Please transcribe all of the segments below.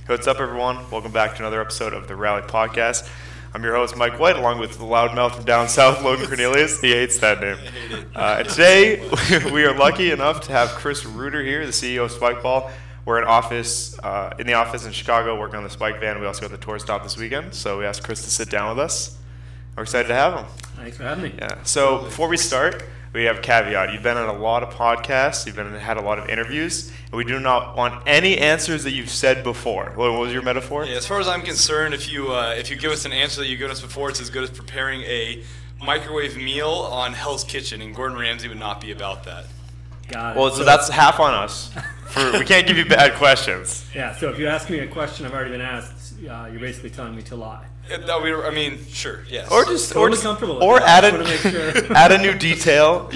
Hey, what's up, everyone? Welcome back to another episode of the Rally Podcast. I'm your host, Mike White, along with the loudmouth from down south, Logan Cornelius. He hates that name. And today, we are lucky enough to have Chris Reuter here, the CEO of Spikeball. We're in the office in Chicago, working on the Spike van. We also got the tour stop this weekend, so we asked Chris to sit down with us. We're excited to have him. Thanks for having me. Yeah. So before we start, we have a caveat. You've been on a lot of podcasts. You've had a lot of interviews. And we do not want any answers that you've said before. What was your metaphor? Yeah, as far as I'm concerned, if you give us an answer that you've given us before, it's as good as preparing a microwave meal on Hell's Kitchen, and Gordon Ramsay would not be about that. Got it. Well, so that's half on us. We can't give you bad questions. Yeah, so if you ask me a question I've already been asked, you're basically telling me to lie. Sure, yes. Or just comfortable with or that. add a new detail,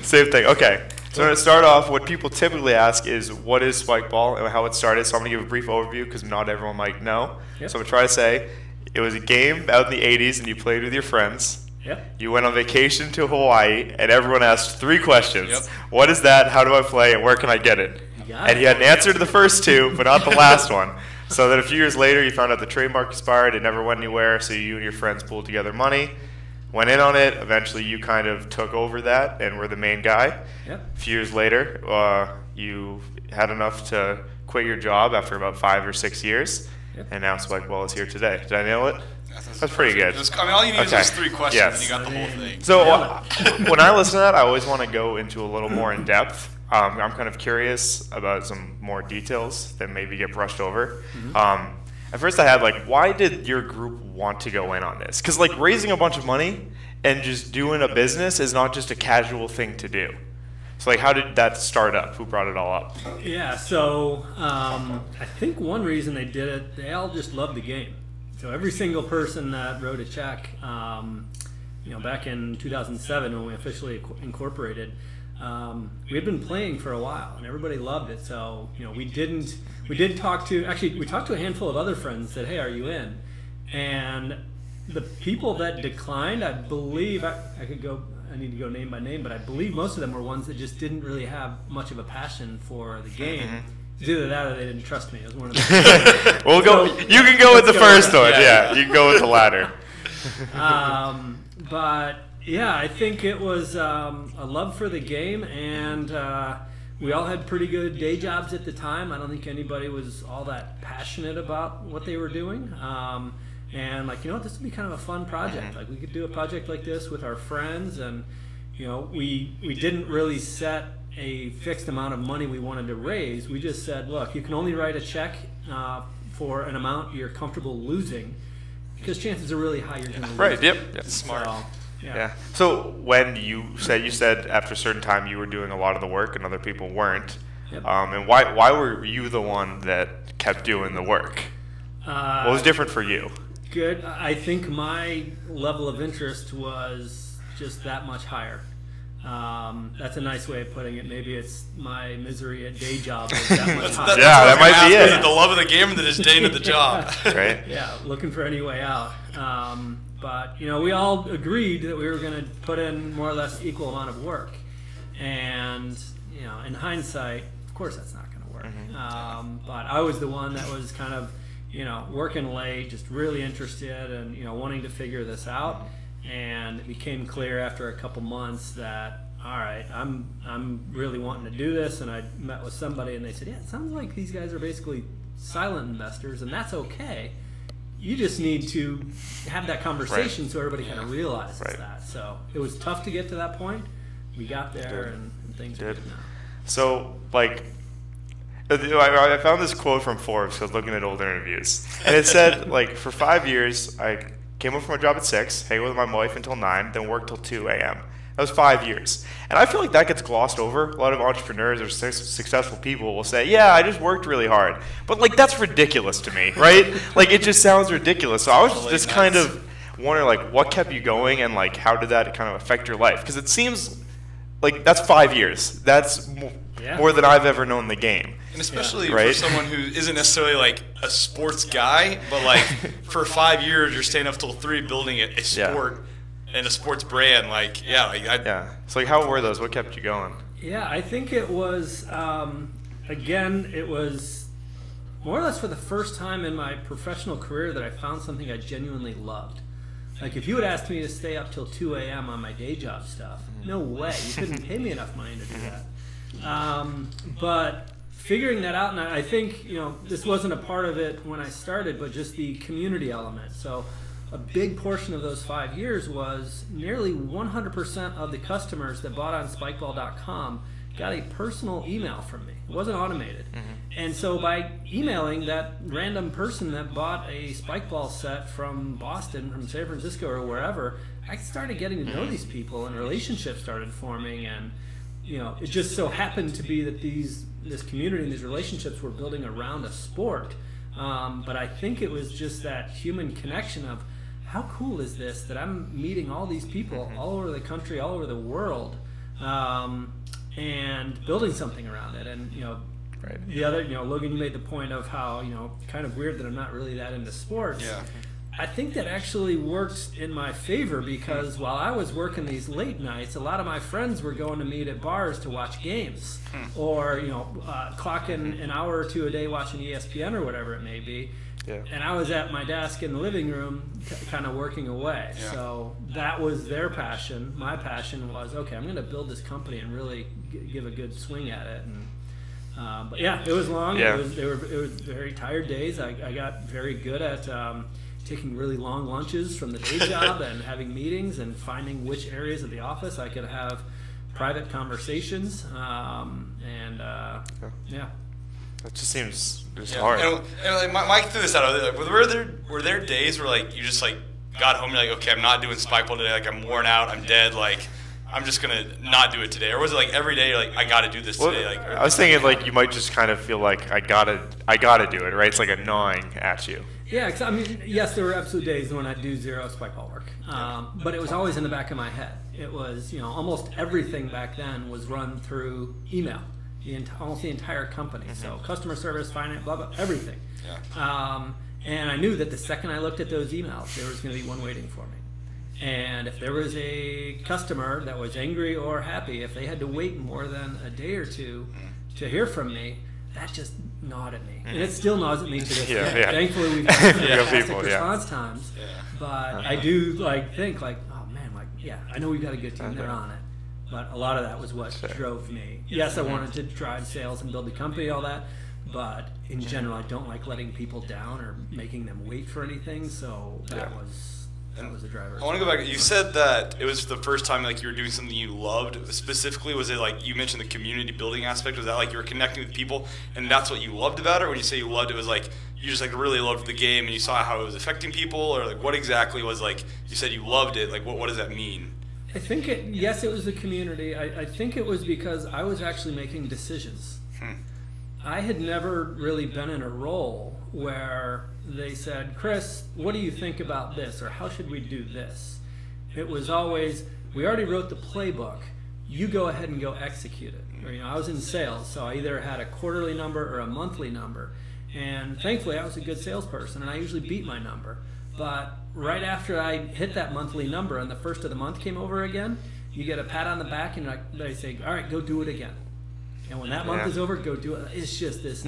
Same thing. Okay. So I'm going to start off, what people typically ask is, what is Spikeball and how it started? So I'm going to give a brief overview because not everyone might know. Yep. So I'm going to try to say, it was a game out in the 80s and you played with your friends. Yep. You went on vacation to Hawaii and everyone asked 3 questions. Yep. What is that? How do I play? And where can I get it? And you had an answer to the first 2, but not the last one. So then a few years later, you found out the trademark expired. It never went anywhere. So you and your friends pulled together money, went in on it. Eventually, you kind of took over that and were the main guy. Yep. A few years later, you had enough to quit your job after about 5 or 6 years. Yep. And now Spikeball is here today. Did I nail it? That's pretty good. All you need is those 3 questions, Yes. and you got the whole thing. So when I listen to that, I always want to go into a little more in depth. I'm kind of curious about some more details that maybe get brushed over. Mm-hmm. At first I had why did your group want to go in on this? Because raising a bunch of money and just doing a business is not just a casual thing to do. So how did that start up? Who brought it all up? Yeah, so I think one reason they did it, they all just loved the game. So every single person that wrote a check, back in 2007 when we officially incorporated, we had been playing for a while and everybody loved it. So we talked to a handful of other friends, said, hey, are you in? And the people that declined, I believe I need to go name by name, but I believe most of them were ones that just didn't really have much of a passion for the game. Mm-hmm. It's either that or they didn't trust me. It was one of the You can go with the first one. Yeah, you can go with the latter. But yeah, I think it was a love for the game, and we all had pretty good day jobs at the time. I don't think anybody was all that passionate about what they were doing. And this would be kind of a fun project. Mm-hmm. We could do a project like this with our friends, and we didn't really set a fixed amount of money we wanted to raise. We just said, look, you can only write a check for an amount you're comfortable losing, because chances are really high you're going to lose. Right. Yep. Smart. So, yeah. So when you said after a certain time you were doing a lot of the work and other people weren't, Yep. And why were you the one that kept doing the work? What was different for you? Good. I think my level of interest was just that much higher. That's a nice way of putting it. Maybe it's my misery at day job was that much higher. That might be it. Is it the love of the game or the disdain of the job? Right. Yeah, looking for any way out. But we all agreed that we were going to put in more or less equal amount of work, and in hindsight, of course, that's not going to work. Mm-hmm. But I was the one that was kind of working late, just really interested and wanting to figure this out. And it became clear after a couple months that, all right, I'm really wanting to do this. And I met with somebody and they said, yeah, it sounds like these guys are basically silent investors, and that's okay. You just need to have that conversation so everybody kind of realizes that. So it was tough to get to that point. We got there and things are good now. So I found this quote from Forbes. I was looking at old interviews, and it said for 5 years I came home from a job at 6, hang with my wife until 9, then work till 2 a.m. That was 5 years. And I feel like that gets glossed over. A lot of entrepreneurs or successful people will say, yeah, I just worked really hard. But that's ridiculous to me, right? It just sounds ridiculous. So I was just kind of wondering what kept you going, and how did that kind of affect your life? Because it seems that's 5 years. That's more than I've ever known the game. And especially for someone who isn't necessarily a sports guy, but for 5 years you're staying up till 3 building a sport and a sports brand. So how were those? What kept you going? Yeah, I think it was again, it was more or less for the first time in my professional career that I found something I genuinely loved. Like if you had asked me to stay up till 2 a.m. on my day job stuff, no way. You couldn't pay me enough money to do that. But figuring that out, and I think, this wasn't a part of it when I started, but just the community element. So a big portion of those 5 years was nearly 100% of the customers that bought on Spikeball.com got a personal email from me. It wasn't automated. And so by emailing that random person that bought a Spikeball set from Boston, from San Francisco, or wherever, I started getting to know these people, and relationships started forming. And it just so happened to be that this community and these relationships were building around a sport. But I think it was just that human connection of, how cool is this that I'm meeting all these people all over the country, all over the world, and building something around it. And the other, Logan, you made the point of how kind of weird that I'm not really that into sports. Yeah. I think that actually worked in my favor, because while I was working these late nights, a lot of my friends were going to meet at bars to watch games, or clocking an hour or two a day watching ESPN or whatever it may be. Yeah. And I was at my desk in the living room kind of working away. Yeah. So that was their passion. My passion was, okay, I'm going to build this company and really give a good swing at it. And but yeah, it was long. Yeah. It was very tired days. I got very good at taking really long lunches from the day job and having meetings and finding which areas of the office I could have private conversations. Yeah. That just seems hard. hard. And Mike threw this out. Like, were there days where you just got home and you're like, okay, I'm not doing Spikeball today. Like, I'm worn out. I'm dead. Like, I'm just gonna not do it today. Or was it every day you're like, I gotta do this today? I was thinking you might just kind of feel like I gotta do it, right? It's like a gnawing at you. Yeah, cause, yes, there were absolute days when I'd do zero Spikeball work, but it was always in the back of my head. It was, almost everything back then was run through email. Almost the entire company. So customer service, finance, blah, blah, everything. Yeah. And I knew that the second I looked at those emails, there was going to be one waiting for me. And if there was a customer that was angry or happy, if they had to wait more than a day or two to hear from me, that just gnawed at me. And it still gnaws at me to this day. Yeah. Thankfully, we've got fantastic people, response times. Yeah. But I do think oh man, I know we've got a good team. They're on it. But a lot of that was what drove me. Yes, I wanted to drive sales and build the company, all that. But in general, I don't like letting people down or making them wait for anything. So that was a driver. I want to go back. You said that it was the first time you were doing something you loved. Specifically, was it you mentioned the community building aspect? Was that you were connecting with people and that's what you loved about it? Or when you say you loved it, was you just really loved the game and you saw how it was affecting people? Or what exactly was you said you loved it? What does that mean? I think yes, it was the community. I think it was because I was actually making decisions. I had never really been in a role where they said, Chris, what do you think about this? Or how should we do this? It was always, we already wrote the playbook. You go ahead and go execute it. Or, I was in sales, so I either had a quarterly number or a monthly number. And thankfully, I was a good salesperson, and I usually beat my number. But right after I hit that monthly number and the first of the month came over again, you get a pat on the back and they say, all right, go do it again. And when that month is over, go do it. It's just this.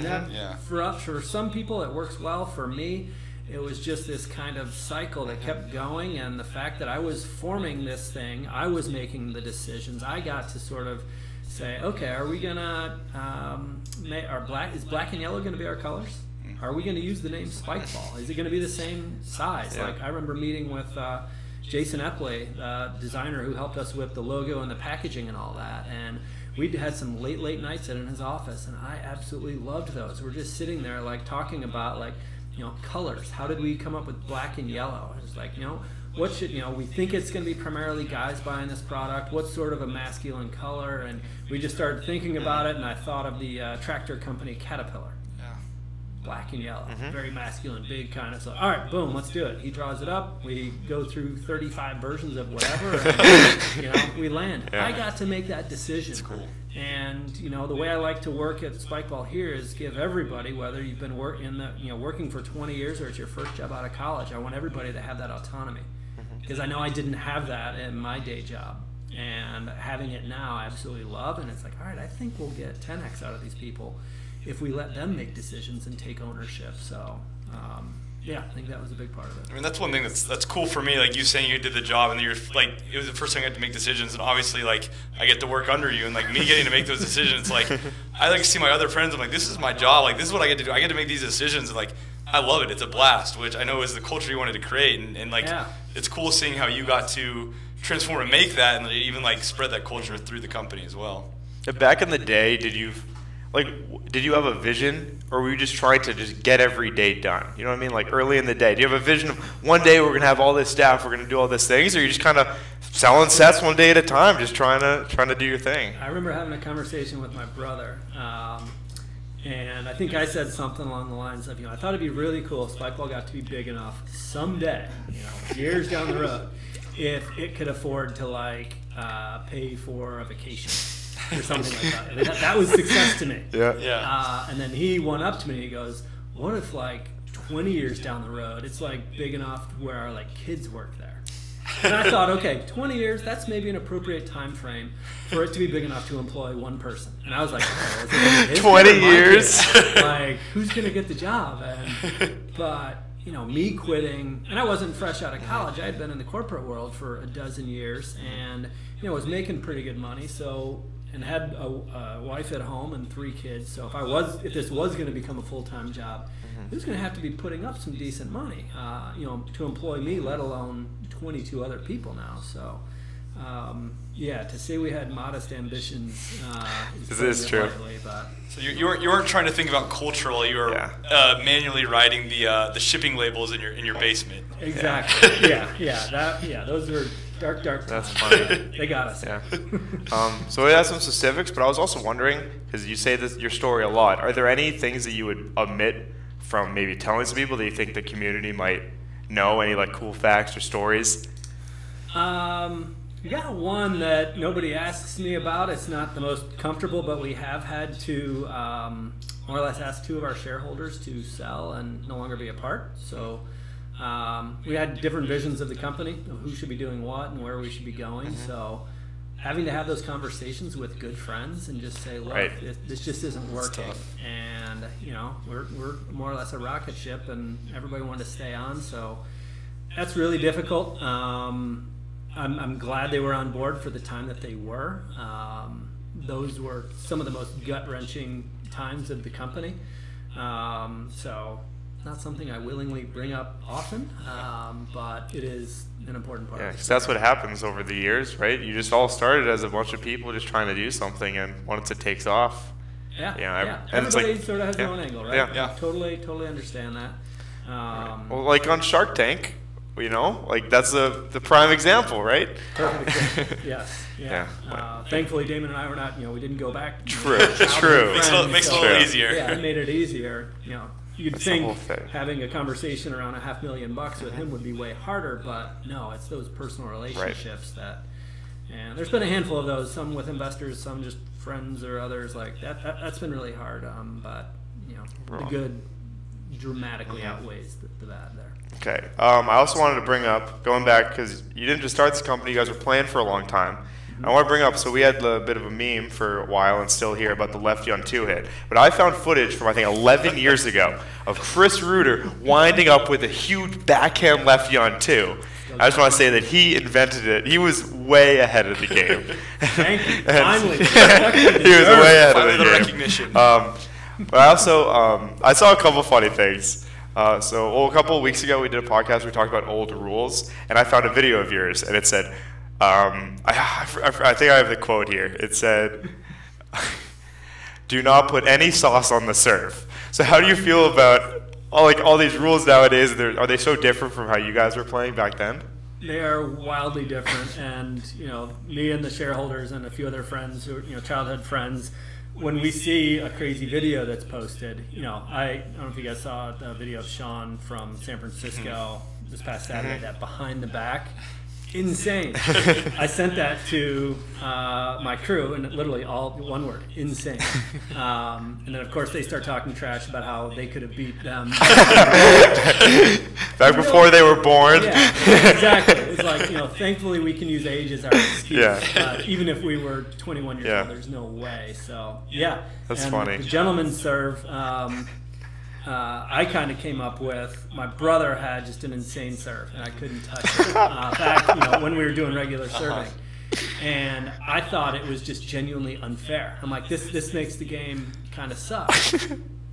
For some people, it works well. For me, it was just this kind of cycle that kept going. And the fact that I was forming this thing, I was making the decisions. I got to sort of say, okay, are we going to, is black and yellow going to be our colors? Are we going to use the name Spikeball? Is it going to be the same size? Yeah. I remember meeting with Jason Epley, the designer who helped us with the logo and the packaging and all that. And we had some late nights in his office, and I absolutely loved those. We're just sitting there talking about colors. How did we come up with black and yellow? It was what should, we think it's going to be primarily guys buying this product. What's sort of a masculine color? And we just started thinking about it, and I thought of the tractor company Caterpillar. Black and yellow, very masculine, big kind of. So, all right, boom, let's do it. He draws it up. We go through 35 versions of whatever, and we land. Yeah. I got to make that decision. That's cool. And the way I like to work at Spikeball here is give everybody, whether you've been working for 20 years or it's your first job out of college, I want everybody to have that autonomy, because I know I didn't have that in my day job. And having it now, I absolutely love. And it's all right, I think we'll get 10x out of these people if we let them make decisions and take ownership. So yeah, I think that was a big part of it. I mean, that's one thing that's cool for me. Like you saying you did the job, and you're like, it was the first time I had to make decisions, and obviously, like, I get to work under you, and like me getting to make those decisions. Like, I like to see my other friends. I'm like, this is my job. Like, this is what I get to do. I get to make these decisions, and like, I love it. It's a blast, which I know is the culture you wanted to create, and like, it's cool seeing how you got to transform and make that, and even like spread that culture through the company as well. Back in the day, did you have a vision, or were you just trying to just get every day done? You know what I mean? Like early in the day, do you have a vision of one day we're gonna have all this staff, we're gonna do all these things, or you just kind of selling sets one day at a time, just trying to do your thing? I remember having a conversation with my brother, and I think I said something along the lines of, I thought it'd be really cool if Spikeball got to be big enough someday, years down the road, if it could afford to like pay for a vacation or something like that. I mean, that was success to me. And then he went up to me and he goes, what if like 20 years down the road it's like big enough where our like kids work there? And I thought, okay, 20 years, that's maybe an appropriate time frame for it to be big enough to employ one person. And I was like, oh, 20 years? Like, who's going to get the job? But me quitting, and I wasn't fresh out of college. I had been in the corporate world for a dozen years, and was making pretty good money. So, and had a wife at home and 3 kids. So if this was going to become a full-time job, it was going to have to be putting up some decent money, to employ me, let alone 22 other people now. So, to say we had modest ambitions is true. Lightly, but. So you weren't trying to think about cultural. You were manually writing the shipping labels in your basement. Exactly. Those were dark times. That's funny. They got us. Yeah. So we had some specifics, but I was also wondering, because you say your story a lot, are there any things that you would omit from maybe telling some people that you think the community might know? Any like cool facts or stories? We got one that nobody asks me about. It's not the most comfortable, but we have had to more or less ask 2 of our shareholders to sell and no longer be a part. So we had different visions of the company, of who should be doing what and where we should be going. So having to have those conversations with good friends and just say, look, this just isn't working. And, we're more or less a rocket ship, and everybody wanted to stay on. So that's really difficult. I'm glad they were on board for the time that they were. Those were some of the most gut-wrenching times of the company. So not something I willingly bring up often, but it is an important part. Yeah, because that's what happens over the years, right? You just all started as a bunch of people just trying to do something, and once it takes off, everybody sort of has their own angle, right? Yeah. Totally understand that. Well, like on Shark Tank, like that's the prime example, right? Perfect example. Yes. Yeah. Thankfully, Damon and I were not. We didn't go back. True. Makes it a little easier. Yeah, it made it easier. You'd think having a conversation around $500,000 with him would be way harder, but no, it's those personal relationships that. And there's been a handful of those. Some with investors, some just friends or others like that. That's been really hard. But the good dramatically outweighs the bad there. Okay. I also wanted to bring up, going back, because you didn't just start this company, you guys were playing for a long time. I want to bring up, so we had a bit of a meme for a while and still here about the lefty on 2 hit. But I found footage from, I think, 11 years ago of Chris Reuter winding up with a huge backhand lefty on 2. I just want to say that he invented it. He was way ahead of the game. Thank you. Finally. He was way ahead of the game. Recognition. But I also, I saw a couple funny things. A couple of weeks ago, we did a podcast where we talked about old rules, and I found a video of yours, and it said, I think I have the quote here. It said, "Do not put any sauce on the serve." So how do you feel about all these rules nowadays? Are they so different from how you guys were playing back then? They are wildly different, and me and the shareholders and a few other friends, who childhood friends, when we see a crazy video that's posted, I don't know if you guys saw the video of Sean from San Francisco this past Saturday, that behind the back. insane. I sent that to my crew, and literally all one word, insane. And then, of course, they start talking trash about how they could have beat them. Back before they were born. Yeah, exactly. It's like, thankfully we can use age as our excuse. Yeah. Even if we were 21 years old, there's no way. So, yeah. That's and funny. The gentleman's serve, I kind of came up with. My brother had just an insane serve, and I couldn't touch it. Back, when we were doing regular serving, and I thought it was just genuinely unfair. I'm like, this makes the game kind of suck.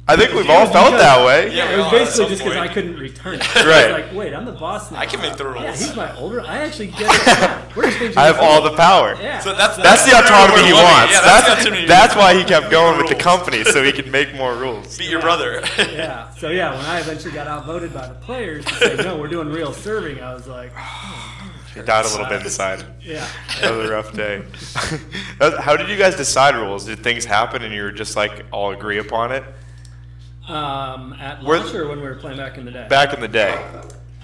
I think we've all felt that way. Yeah, it was basically just because I couldn't return it. Right. I was like, wait, I'm the boss now. I can make the rules. Yeah, he's my older. I actually get it. We're just changing I have all the power. Yeah. So that's the autonomy he wants. Yeah, that's why he kept going with the company, so he could make more rules. Beat your brother. Yeah. So when I eventually got outvoted by the players to say, no, we're doing real serving, I was like, He died a little bit inside. yeah. That was a rough day. How did you guys decide rules? Did things happen and you were just like all agree upon it? At launch or when we were playing back in the day? Back in the day.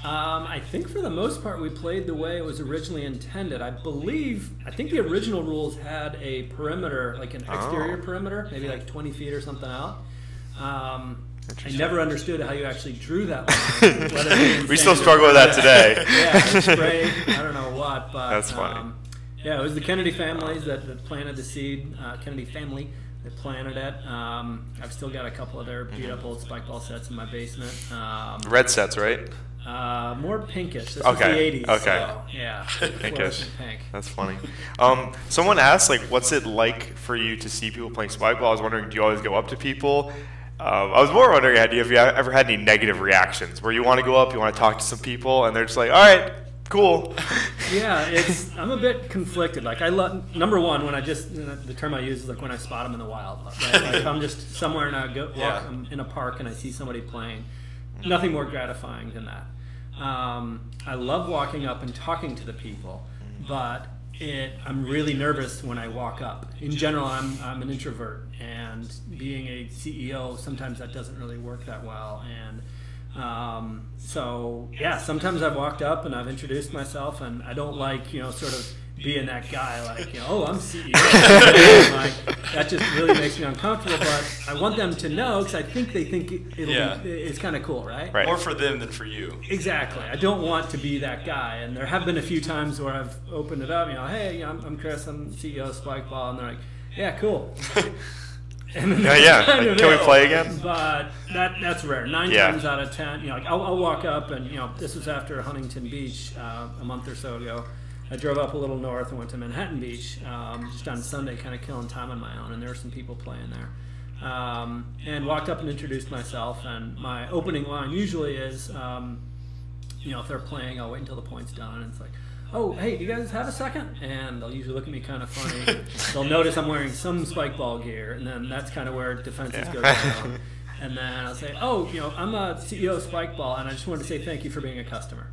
I think for the most part we played the way it was originally intended. I think the original rules had a perimeter, like an exterior perimeter, maybe like 20 feet or something out. I never understood how you actually drew that line. We still struggle with that today. Yeah, spray, I don't know what, but that's funny. Yeah, it was the Kennedy families that planted the seed. Kennedy family that planted it. I've still got a couple of their beat up old Spikeball sets in my basement. Red sets, right? More pinkish. This Okay. is the 80s. Okay. So, yeah. Pinkish. Pink. That's funny. Someone asked, like, what's it like for you to see people playing Spikeball? I was wondering, do you always go up to people? I was more wondering, have you ever had any negative reactions where you want to go up, you want to talk to some people, and they're just like, all right, cool. Yeah, I'm a bit conflicted. Like, I love, number one, when the term I use is like when I spot them in the wild. Right? Like if I'm just somewhere and I I'm in a park and I see somebody playing, nothing more gratifying than that. I love walking up and talking to the people, but I'm really nervous when I walk up. In general, I'm an introvert, and being a CEO, sometimes that doesn't really work that well. And sometimes I've walked up and I've introduced myself, and I don't like, sort of being that guy, like, oh, I'm CEO. Like, that just really makes me uncomfortable, but I want them to know, because I think they think it's kind of cool, right? More for them than for you. Exactly. I don't want to be that guy, and there have been a few times where I've opened it up, hey, I'm Chris, I'm CEO of Spikeball, and they're like, yeah, cool. And then Can we play again? But that's rare. 9 times out of 10, like I'll walk up, and this was after Huntington Beach a month or so ago. I drove up a little north and went to Manhattan Beach just on Sunday, kind of killing time on my own, and there were some people playing there. And walked up and introduced myself, and my opening line usually is, if they're playing, I'll wait until the point's done, and it's like, oh, hey, do you guys have a second? And they'll usually look at me kind of funny. They'll notice I'm wearing some Spikeball gear, and then that's kind of where defenses go down. And then I'll say, oh, I'm a CEO of Spikeball, and I just wanted to say thank you for being a customer.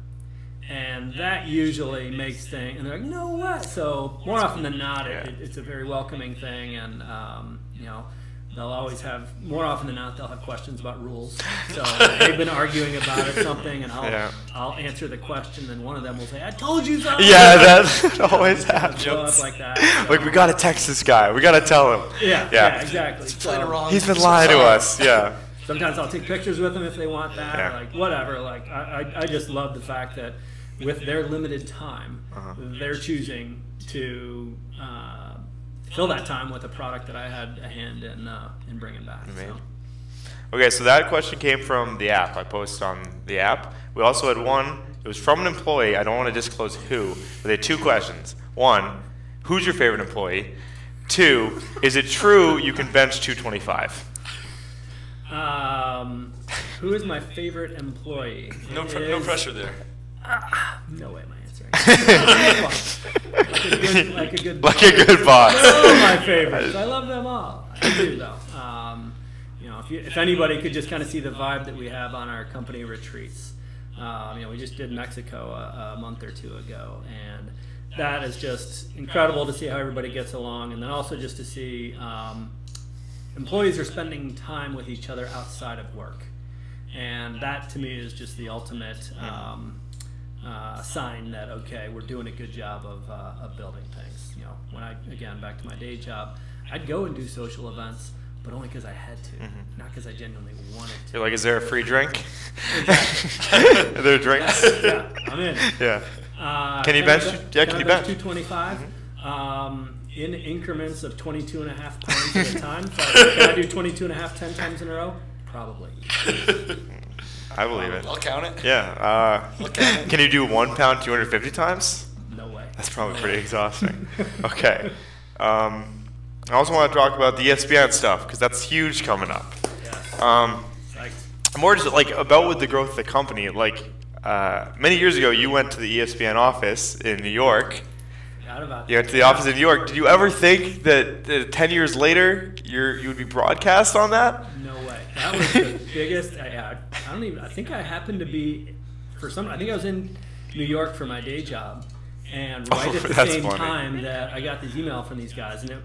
And that usually makes things, and they're like, no what? So more often than not, it's a very welcoming thing, and they'll always have, more often than not, they'll have questions about rules. So they've been arguing about something, and I'll answer the question, and one of them will say, I told you so. Yeah, that always happens. Like that. So, like, we got to text this guy. We got to tell him. Yeah, exactly. So, he's been lying to us. Yeah. Sometimes I'll take pictures with them if they want that. Yeah. Like, whatever. Like, I just love the fact that with their limited time, they're choosing to fill that time with a product that I had a hand in bringing back. So. Okay, so that question came from the app. I posted on the app. We also had one. It was from an employee. I don't want to disclose who, but they had 2 questions. 1, who's your favorite employee? 2, is it true you can bench 225? Who is my favorite employee? No pressure there. No way am I answering. Like a good boss. They're all my favorites. I love them all. I do, though. If anybody could just kind of see the vibe that we have on our company retreats. We just did Mexico a month or 2 ago, and that is just incredible to see how everybody gets along, and then also just to see employees are spending time with each other outside of work. And that, to me, is just the ultimate sign that, okay, we're doing a good job of building things. You know, when again, back to my day job, I'd go and do social events, but only because I had to, not because I genuinely wanted to. You're like, is there a free drink? Are there drinks? Yeah, I'm in. Yeah. Can you bench? Yeah, can you bench? 225 in increments of 22.5 pounds at a time. So can I do 22.5 10 times in a row? Probably. I believe it. I'll count it. Yeah. Can you do 1 pound 250 times? No way. That's probably pretty exhausting. Okay. I also want to talk about the ESPN stuff because that's huge coming up. Yeah. More just like about with the growth of the company. Like many years ago, you went to the ESPN office in New York. You went to the office in New York. Did you ever think that 10 years later you would be broadcast on that? No way. That was the biggest. I think I happened to be I think I was in New York for my day job, and right at the same time that I got this email from these guys, and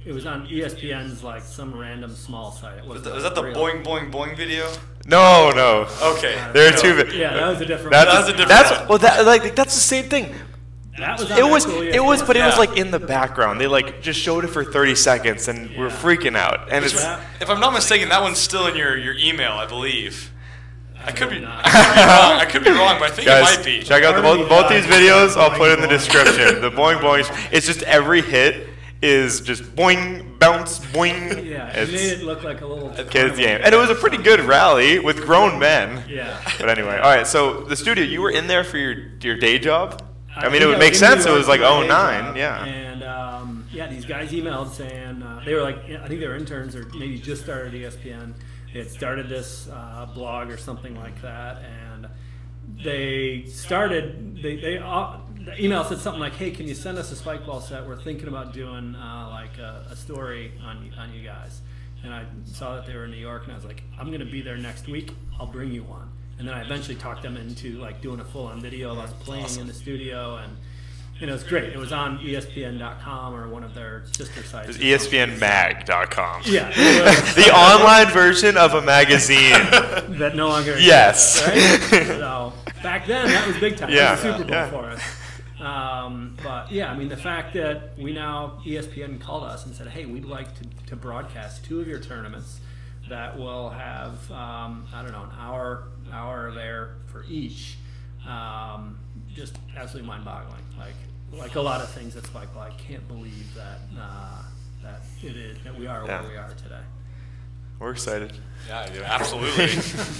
it was on ESPN's like some random small site. Was that the boing boing boing video? No. Okay. There are two. Yeah, that was a different. That's the same thing. That was it was like in the background. They like just showed it for 30 seconds, and we're freaking out. And if I'm not mistaken, that one's still in your email, I believe. I could be wrong, but I think guys, it might be. Check out both these videos. I'll put it in the description. The boing boing. It's just every hit is just boing, bounce, boing. Yeah, it made it look like a little kids game, and it was a pretty good rally with grown men. Yeah. But anyway, all right. So the studio, you were in there for your day job. I mean, it would make sense. It was like 09, yeah. And these guys emailed saying they were like, I think they were interns or maybe just started ESPN. They had started this blog or something like that, and the email said something like, "Hey, can you send us a Spikeball set? We're thinking about doing like a story on you guys." And I saw that they were in New York, and I was like, "I'm going to be there next week. I'll bring you one." And then I eventually talked them into like doing a full-on video of us playing in the studio, and it was great. It was on ESPN.com or one of their sister sites. It was ESPNmag.com. Yeah, the online version of a magazine that no longer exists. Yes. Right? So back then, that was big time. Yeah, it was a Super Bowl for us. But yeah, I mean, the fact that ESPN called us and said, "Hey, we'd like to broadcast 2 of your tournaments that will have an hour there for each." Just absolutely mind-boggling. Like a lot of things at Spikeball, I can't believe that we are where we are today. We're excited. Yeah, dude, absolutely.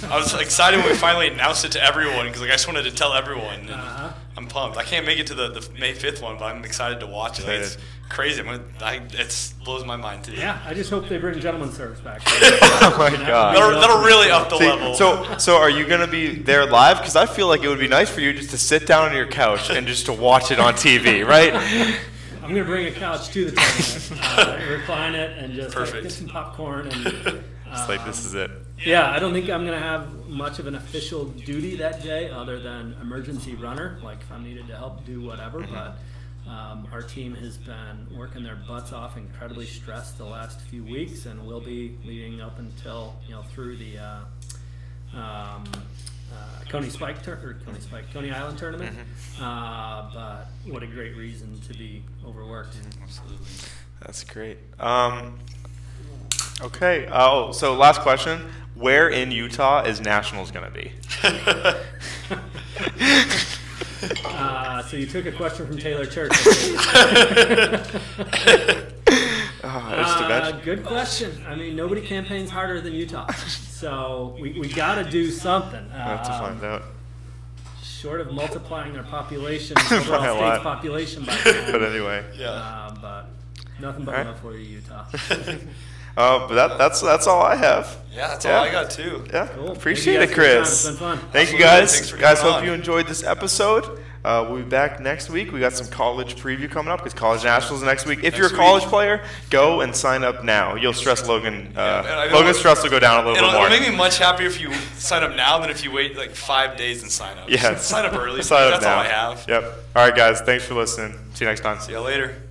I was excited when we finally announced it to everyone because I just wanted to tell everyone. And I'm pumped. I can't make it to the May 5th one, but I'm excited to watch it. It's crazy. It blows my mind too. Yeah, I just hope they bring gentleman's service back. Oh my God. That'll really up the level. So are you gonna be there live? Because I feel like it would be nice for you just to sit down on your couch and just to watch it on TV, right? I'm going to bring a couch to the tournament, recline it, and just get some popcorn. And it's like, this is it. Yeah, I don't think I'm going to have much of an official duty that day other than emergency runner, like if I'm needed to help do whatever. But our team has been working their butts off, incredibly stressed the last few weeks, and will be leading up until, through the Coney Island tournament. But what a great reason to be overworked. Absolutely. That's great. Okay. So last question. Where in Utah is Nationals going to be? So you took a question from Taylor Church. Good question. I mean, nobody campaigns harder than Utah. So we got to do something. We'll have to find out. Short of multiplying their population, overall state's population by 10. But anyway. But nothing but love for you, Utah. But that's all I have. Yeah, that's all I got too. Yeah, cool. Appreciate it, Chris. It's been fun. Thank you guys. Guys, hope you enjoyed this episode. We'll be back next week. We got some college preview coming up because college nationals next week. If you're a college player, go and sign up now. You'll stress Logan. Logan's stress will go down a little bit more. It'll make me much happier if you sign up now than if you wait like 5 days and sign up. Yeah, sign up early. Sign up that's now. all I have. Yep. All right, guys. Thanks for listening. See you next time. See you later.